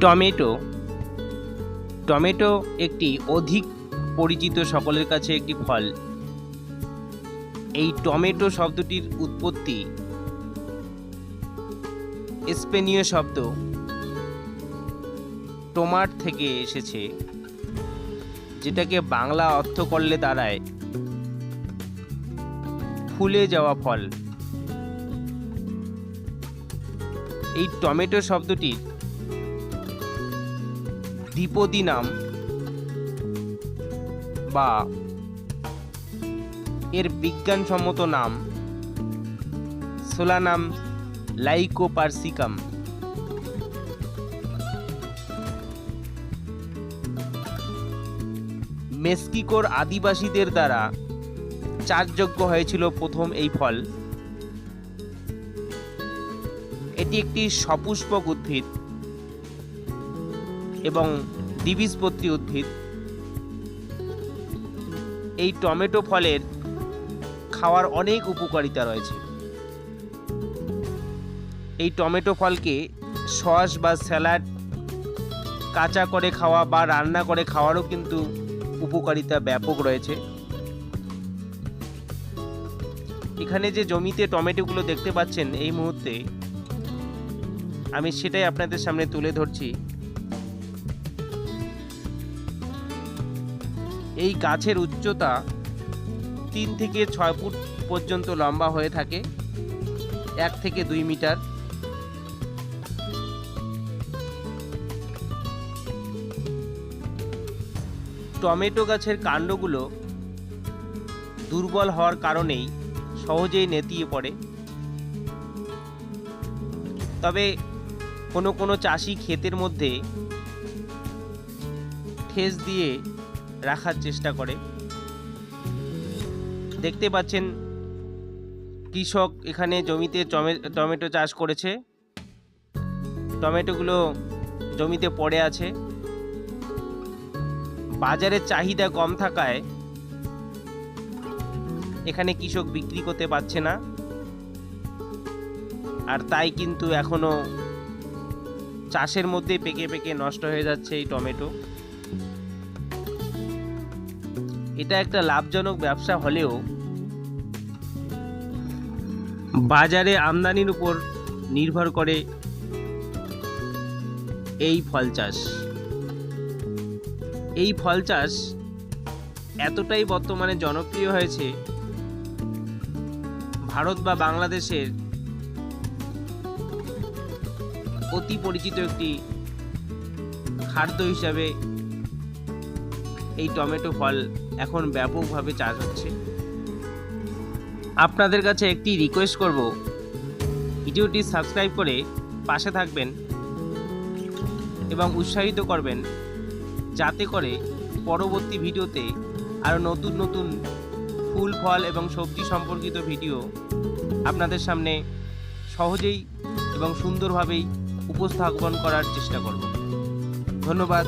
Tomato tomato একটি অধিক পরিচিত সকলের কাছে একটি ফল। এই টমেটো শব্দটির উৎপত্তি স্পেনীয় শব্দ টোমাট থেকে এসেছে, যেটাকে বাংলা অর্থ করলে দাঁড়ায় ফুলে যাওয়া ফল। এই টমেটো শব্দটির দ্বিপদী নাম বা এর বিজ্ঞানসম্মত নাম সোলানাম লাইকোপার্সিকাম। মেক্সিকোর আদিবাসীদের দ্বারা চাষযোগ্য হয়েছিল প্রথম এই ফল। এটি একটি সপুষ্পক উদ্ভিদ এবং দ্বিবীজপত্রী উদ্ভিদ। এই টমেটো ফলের খাওয়ার অনেক উপকারিতা রয়েছে। এই টমেটো ফলকে সস বা স্যালাড, কাঁচা করে খাওয়া বা রান্না করে খাওয়ারও কিন্তু উপকারিতা ব্যাপক রয়েছে। এখানে যে জমিতে টমেটোগুলো দেখতে পাচ্ছেন এই মুহূর্তে, আমি সেটাই আপনাদের সামনে তুলে ধরছি। এই গাছের উচ্চতা 3 থেকে 6 ফুট পর্যন্ত লম্বা হয়ে থাকে, 1 থেকে 2 মিটার। টমেটো গাছের কাণ্ডগুলো দুর্বল হওয়ার কারণেই সহজেই নেতিয়ে পড়ে। তবে কোনো কোনো চাষি ক্ষেতের মধ্যে ঠেস দিয়ে রাখার চেষ্টা করে। দেখতে পাচ্ছেন কৃষক এখানে জমিতে টমেটো চাষ করেছে। টমেটোগুলো জমিতে পড়ে আছে। বাজারে চাহিদা কম থাকায় এখানে কৃষক বিক্রি করতে পারছে না, আর তাই কিন্তু এখনো চাষের মধ্যে পেকে পেকে নষ্ট হয়ে যাচ্ছে এই টমেটো। এটা একটা লাভজনক ব্যবসা হলেও বাজারে আমদানির উপর নির্ভর করে এই ফল চাষ। এই ফল চাষ এতটাই বর্তমানে জনপ্রিয় হয়েছে, ভারত বা বাংলাদেশের অতি পরিচিত একটি খাদ্য হিসাবে এই টমেটো ফল এখন ব্যাপকভাবে চাষ হচ্ছে। আপনাদের কাছে একটি রিকোয়েস্ট করব, ভিডিওটি সাবস্ক্রাইব করে পাশে থাকবেন এবং উৎসাহিত করবেন, যাতে করে পরবর্তী ভিডিওতে আরও নতুন নতুন ফুল, ফল এবং সবজি সম্পর্কিত ভিডিও আপনাদের সামনে সহজেই এবং সুন্দরভাবেই উপস্থাপন করার চেষ্টা করব। ধন্যবাদ।